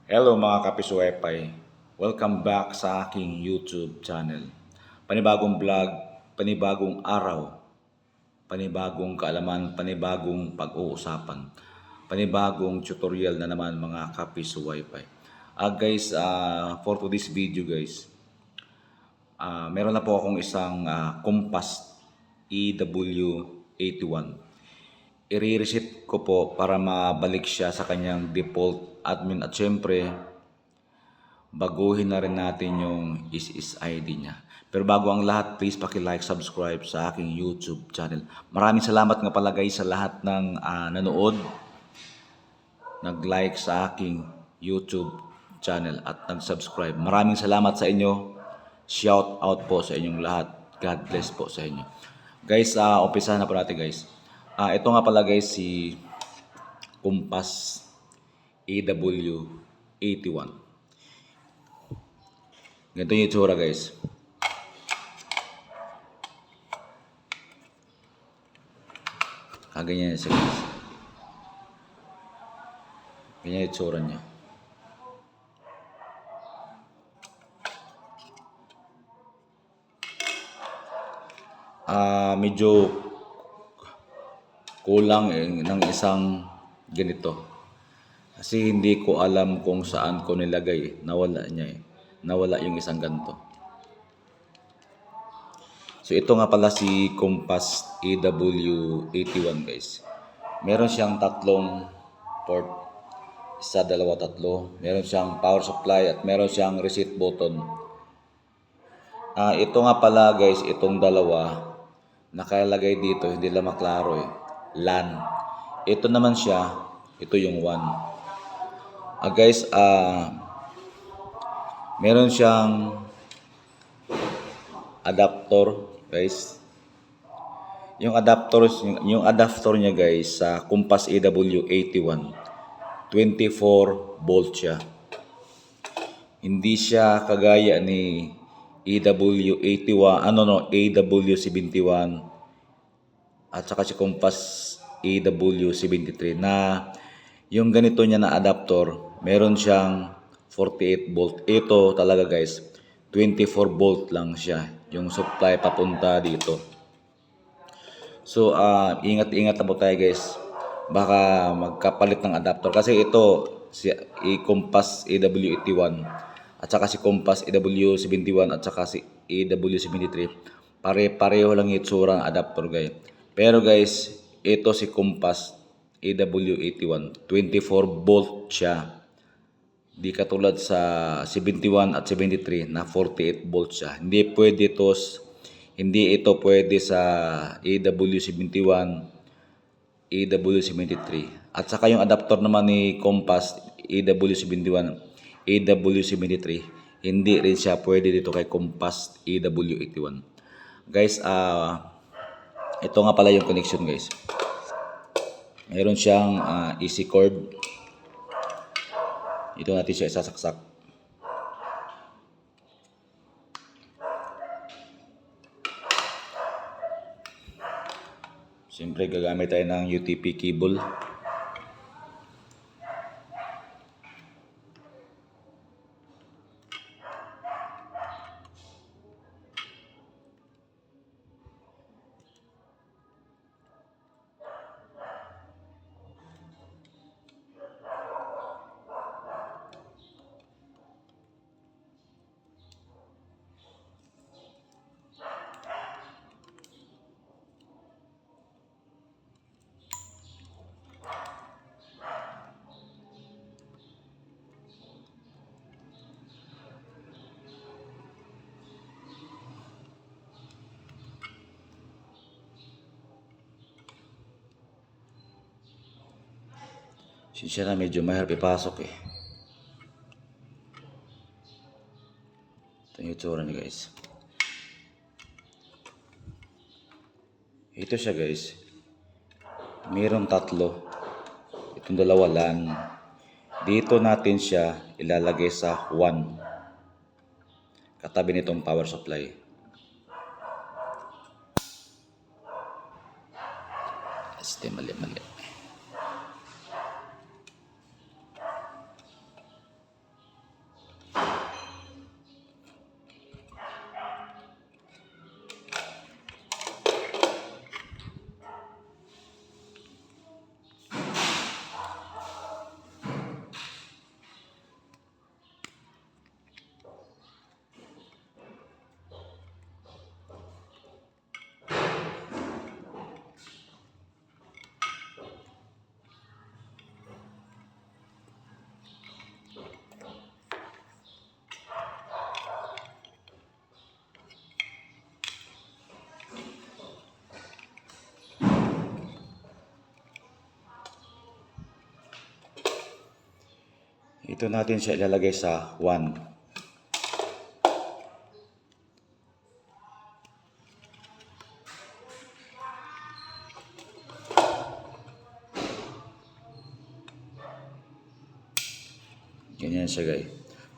Hello mga kapiso Wi-Fi. Welcome back sa aking YouTube channel. Panibagong vlog, panibagong araw, panibagong kaalaman, panibagong pag-uusapan, panibagong tutorial na naman mga kapiso Wi-Fi. Guys, for today's video guys, meron na po akong isang Compass EW81. I-reset ko po para mabalik siya sa kanyang default admin at syempre baguhin na rin natin yung SSID niya. Pero bago ang lahat, please paki-like, subscribe sa aking YouTube channel. Maraming salamat nga pala guys sa lahat ng nanood, nag-like sa aking YouTube channel at nag-subscribe. Maraming salamat sa inyo. Shout out po sa inyong lahat. God bless po sa inyo. Guys, umpisahan na po natin guys. Ito nga pala guys si Compass AW81. Ganito yung itsura guys. Ganyan siya guys. Ganyan yung itsura niya. Medyo kulang ng isang ganito. Kasi hindi ko alam kung saan ko nilagay. Nawala niya eh. Nawala yung isang ganito. So ito nga pala si Compass AW81 guys. Meron siyang tatlong port. Isa, dalawa, tatlo. Meron siyang power supply at meron siyang reset button. Ito nga pala guys, itong dalawa nakalagay dito, hindi lang maklaro eh. LAN. Ito naman siya, ito yung 1. Guys, meron siyang adapter guys. Yung adapter niya guys sa Compass AW81 24 volt siya. Hindi siya kagaya ni AW71 at saka si Compass AW73 na yung ganito niya na adapter, meron siyang 48 volt. Ito talaga guys, 24 volt lang siya yung supply papunta dito. So, ingat-ingat na po tayo guys. Baka magkapalit ng adapter. Kasi ito, si Compass AW81 at saka si Compass AW71 at saka si AW73. Pare-pareho lang yung itsura ng adapter guys. Pero guys, ito si Compass AW81. 24 volt siya. Di katulad sa 71 at 73 na 48 volts siya. Hindi ito pwede sa AW71, AW73. At saka yung adapter naman ni Compass AW71, AW73, hindi rin siya pwede dito kay Compass AW81. Guys, ito nga pala yung connection guys. Mayroon siyang easy cord. Ito natin siya isasaksak. Siyempre gagamit tayo ng UTP cable. Siya na medyo mahirap ipasok eh. Ito yung itsura niya guys. Ito siya guys. Mayroong tatlo. Itong dalawa LAN. Dito natin siya ilalagay sa 1. Katabi nitong power supply. Mali. Ito natin siya ilalagay sa 1. Ganyan siya guys.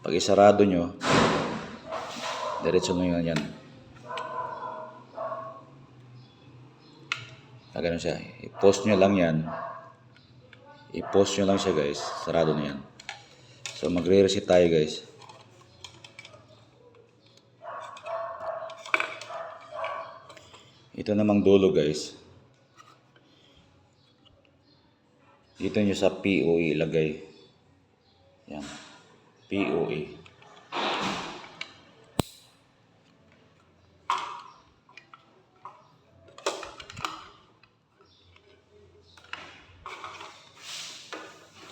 Pag isarado nyo, diretso nyo yan. Ganun siya. I-post nyo lang yan. I-post nyo lang siya guys. Sarado na yan. So magre-reset tayo guys. Ito namang dulo guys. Dito nyo sa POE ilagay. Yan. POE.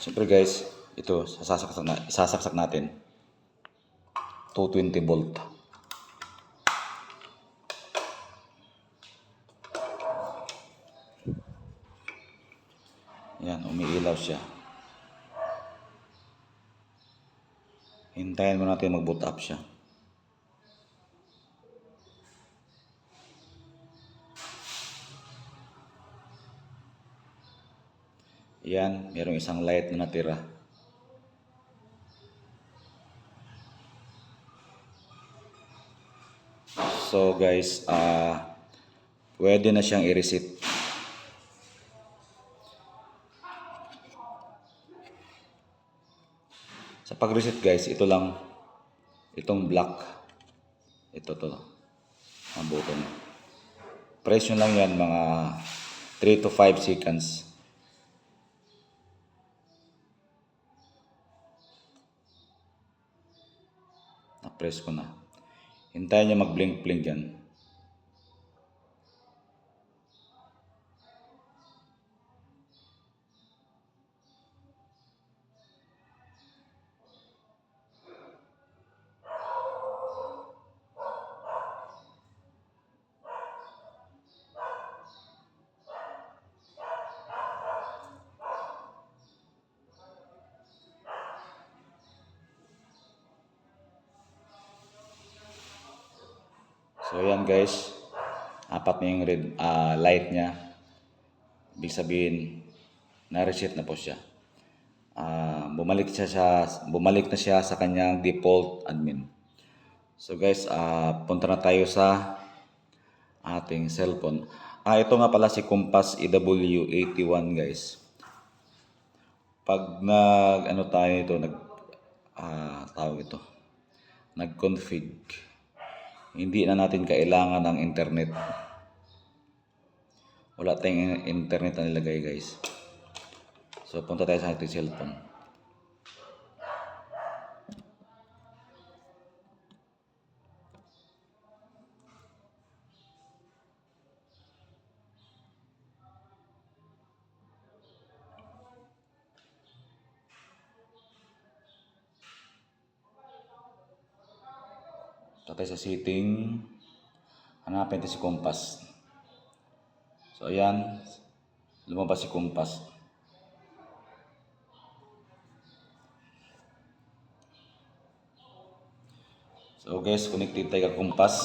Siyempre guys, ito isasaksak natin. 220 volt. Yan, umiilaw siya. Hintayin mo natin mag-boot up siya. Yan, mayroong isang light na natira. So guys, pwede na siyang i-reset. Sa pag-reset guys, ito lang, itong black, ito to, ang button. Press nyo lang yan mga 3 to 5 seconds. Na-press ko na. Hintayin nyo mag-blink-blink yan. So yan guys, apat na yung red light niya. Ibig sabihin, na-reset na po siya. Bumalik na siya sa kanyang default admin. So guys, punta na tayo sa ating cellphone. Ito nga pala si Compass EW81 guys. Pag nag-config, hindi na natin kailangan ng internet. Wala tayong internet na nilagay guys. So punta tayo sa ating cellphone. Punta tayo sa setting. Hanapin natin si Compass. So ayan, lumabas si Compass. So guys, connected tayo kay Compass,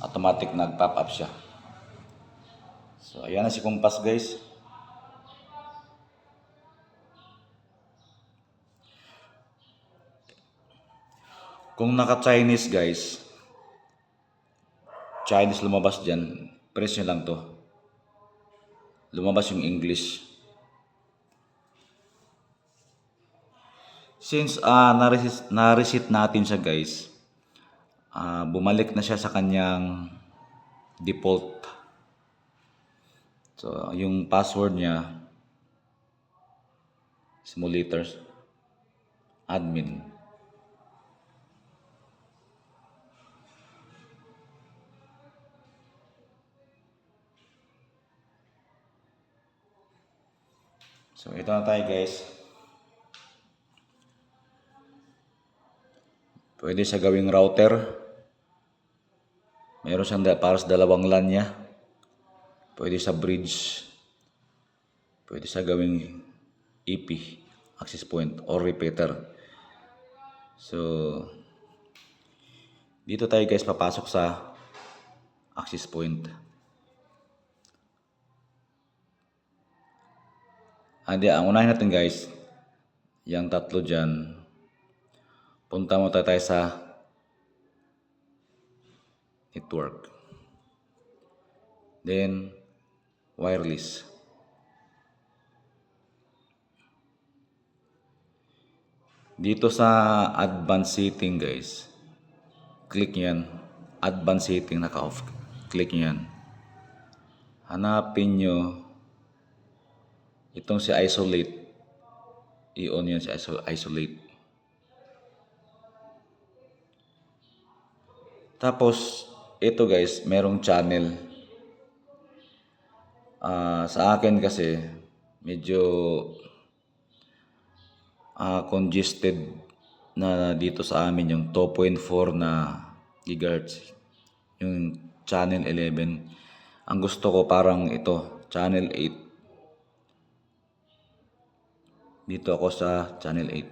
automatic nag-pop up siya. So ayan na si Compass guys. Kung naka-Chinese guys, Chinese lumabas dyan, press nyo lang to. Lumabas yung English. Since na-reset natin siya guys, bumalik na siya sa kanyang default. So yung password niya, small letters, admin. So ito na tayo guys. Pwede siya gawing router. Meron siyang para sa dalawang LAN niya. Pwede sa bridge. Pwede siya gawing EP, access point or repeater. So, dito tayo guys papasok sa access point. Ang unahin natin guys, yung tatlo dyan. Punta mo tayo sa network. Then, wireless. Dito sa advanced setting guys, click nyo yan. Advanced setting, naka-off. Click nyo yan. Hanapin nyo itong si isolate. I-on yan si isolate. Tapos, ito guys, merong channel. Sa akin kasi, medyo congested na dito sa amin yung 2.4 na GHz. Yung channel 11. Ang gusto ko parang ito, channel 8. Dito ako sa channel 8.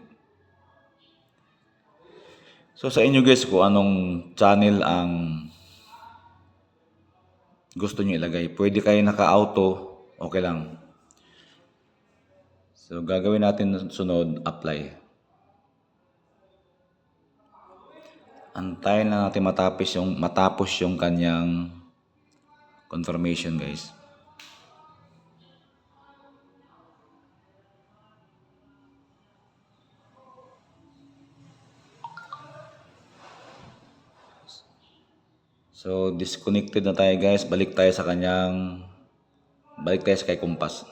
So sa inyo guys, kung anong channel ang gusto nyo ilagay. Pwede kayo naka-auto, okay lang. So gagawin natin sunod, apply. Antayin lang natin matapos yung kanyang confirmation guys. So disconnected na tayo guys. Balik tayo sa kay Compass.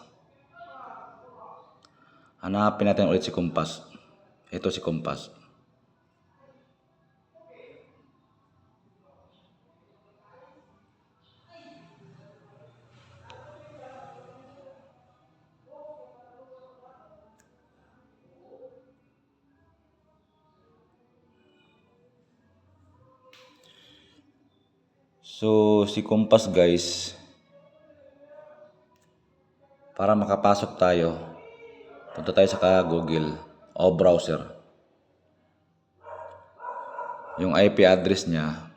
Hanapin natin ulit si Compass. Ito si Compass. So si Compass guys, para makapasok tayo, punta tayo sa Google o browser. Yung IP address niya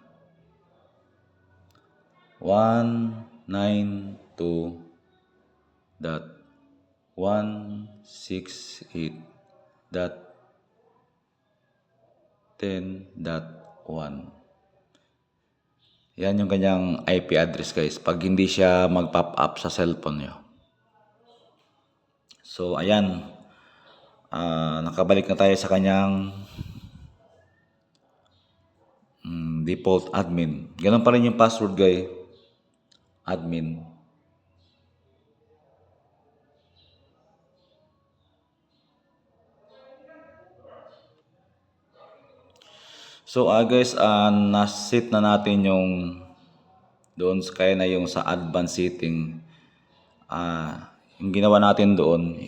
192.168.10.1. Yan yung kanyang IP address guys. Pag hindi siya mag-pop up sa cellphone nyo. So ayan. Nakabalik na tayo sa kanyang default admin. Ganun pa rin yung password guys. Admin. So guys, nasit na natin yung doon kaya na yung sa advanced setting. Yung ginawa natin doon,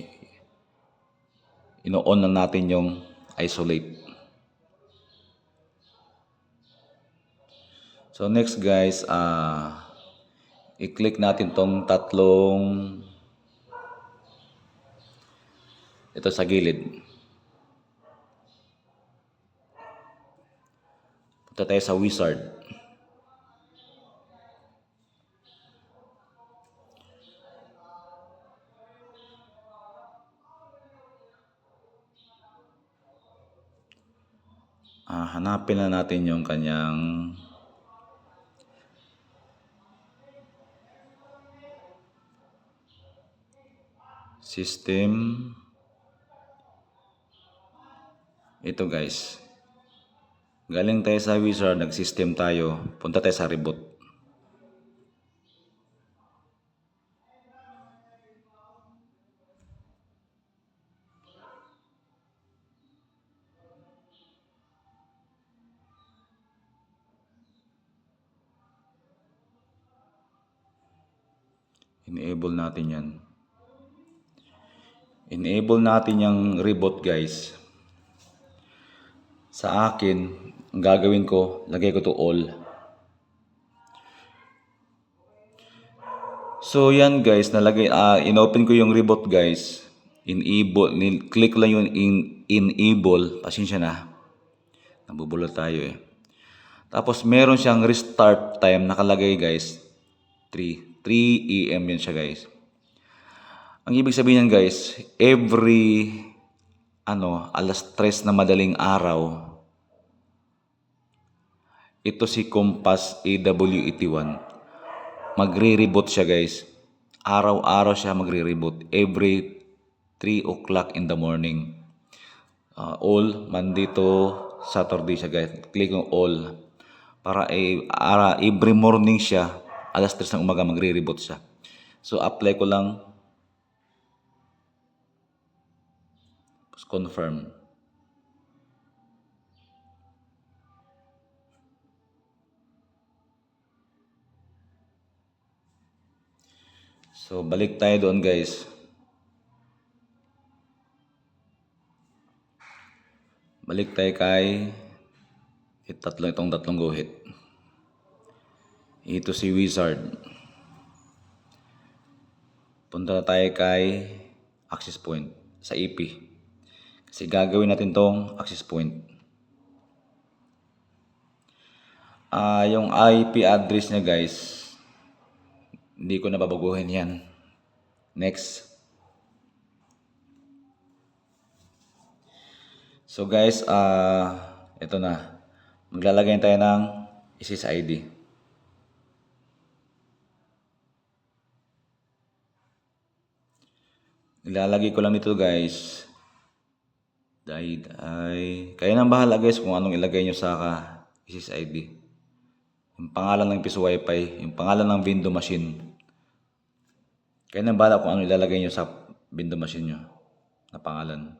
ino-on na natin yung isolate. So next guys, i-click natin tong tatlong ito sa gilid. Punta tayo sa wizard. Hanapin na natin yung kanyang system. Ito guys. Galing tayo sa wizard, nag-system tayo. Punta tayo sa reboot. Enable natin yan. Enable natin yung reboot guys. Sa akin, ang gagawin ko, lagay ko to all. So yan guys, inopen ko yung reboot guys. Enable, click lang yung enable, pasensya na. Nabubulol tayo eh. Tapos meron siyang restart time nakalagay guys. 3 AM yun siya guys. Ang ibig sabihin yan guys, every alas 3 na madaling araw, ito si Compass AW81. Magre-reboot siya guys. Araw-araw siya magre-reboot. Every 3 o'clock in the morning. All, Monday to Saturday siya guys. Click on all. Para every morning siya, alas 3 ng umaga magre-reboot siya. So apply ko lang. Confirm. So balik tayo doon guys. Balik tayo kay itong tatlong guhit. Ito si Wizard. Punta na tayo kay access point sa EP. Kasi gagawin natin tong access point. Yung IP address niya guys, hindi ko na babaguhin yan. Next. So guys, ito na. Maglalagay tayo ng SSID. Ilalagay ko lang dito guys. Kaya nang bahala guys kung anong ilagay nyo sa SSID. Yung pangalan ng piso wifi, yung pangalan ng window machine. Kaya nang bahala kung anong ilalagay nyo sa window machine nyo na pangalan.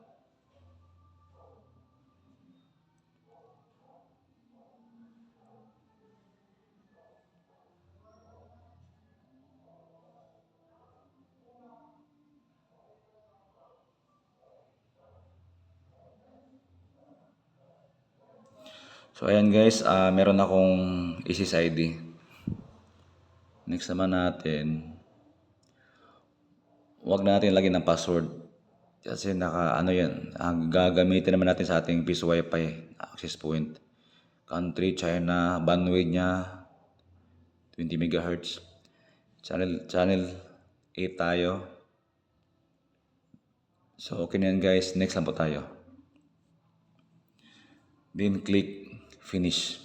So ayan guys, meron akong SSID. Next naman natin, huwag natin lagyan ng password. Kasi yan, gagamitin naman natin sa ating piso wifi access point. Country, China, bandwidth niya 20 MHz. Channel 8 tayo. So okay na yan guys, next lang po tayo. Then click finish.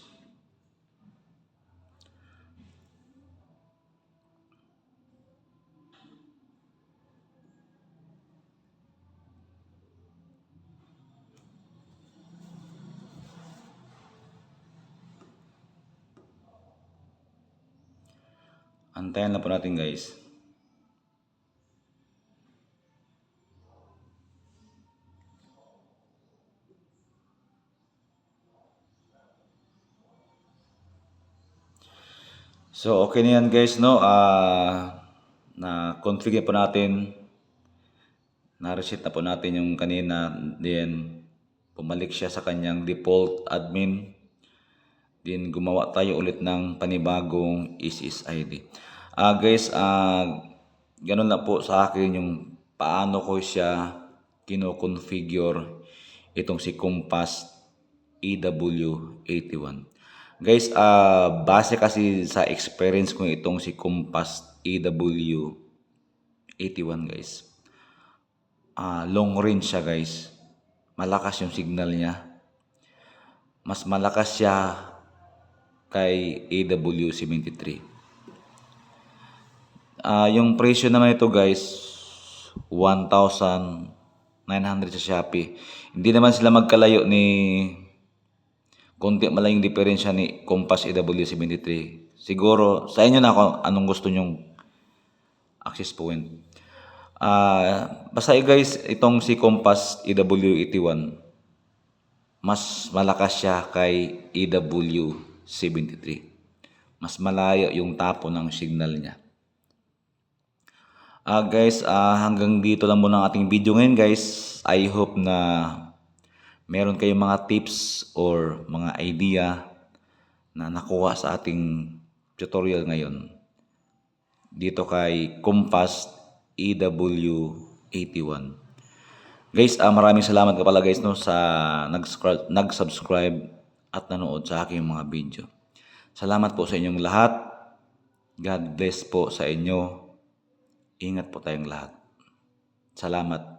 Antayan lang po natin guys. So okay na yan guys, no? Na-configure po natin. Na-reset na po natin yung kanina. Then pumalik siya sa kanyang default admin. Then gumawa tayo ulit ng panibagong SSID. Guys, ganun lang po sa akin yung paano ko siya kino-configure itong si Compass EW81. Guys, base kasi sa experience ko itong si Compass EW81 guys. Long range siya guys. Malakas yung signal niya. Mas malakas siya kay AW73. Yung presyo naman ito guys, 1,900 sa Shopee. Hindi naman sila magkalayo ni konti malang yung diferensya ni Compass AW73. Siguro sa inyo na kung anong gusto nyong access point. Basta guys, itong si Compass AW81 mas malakas siya kay AW73. Mas malayo yung tapo ng signal niya. Guys, hanggang dito lang muna ang ating video ngayon guys. I hope na meron kayong mga tips or mga idea na nakuha sa ating tutorial ngayon dito kay Compass EW81. Guys, maraming salamat ka pala guys no sa nag-subscribe at nanood sa aking mga video. Salamat po sa inyong lahat. God bless po sa inyo. Ingat po tayong lahat. Salamat.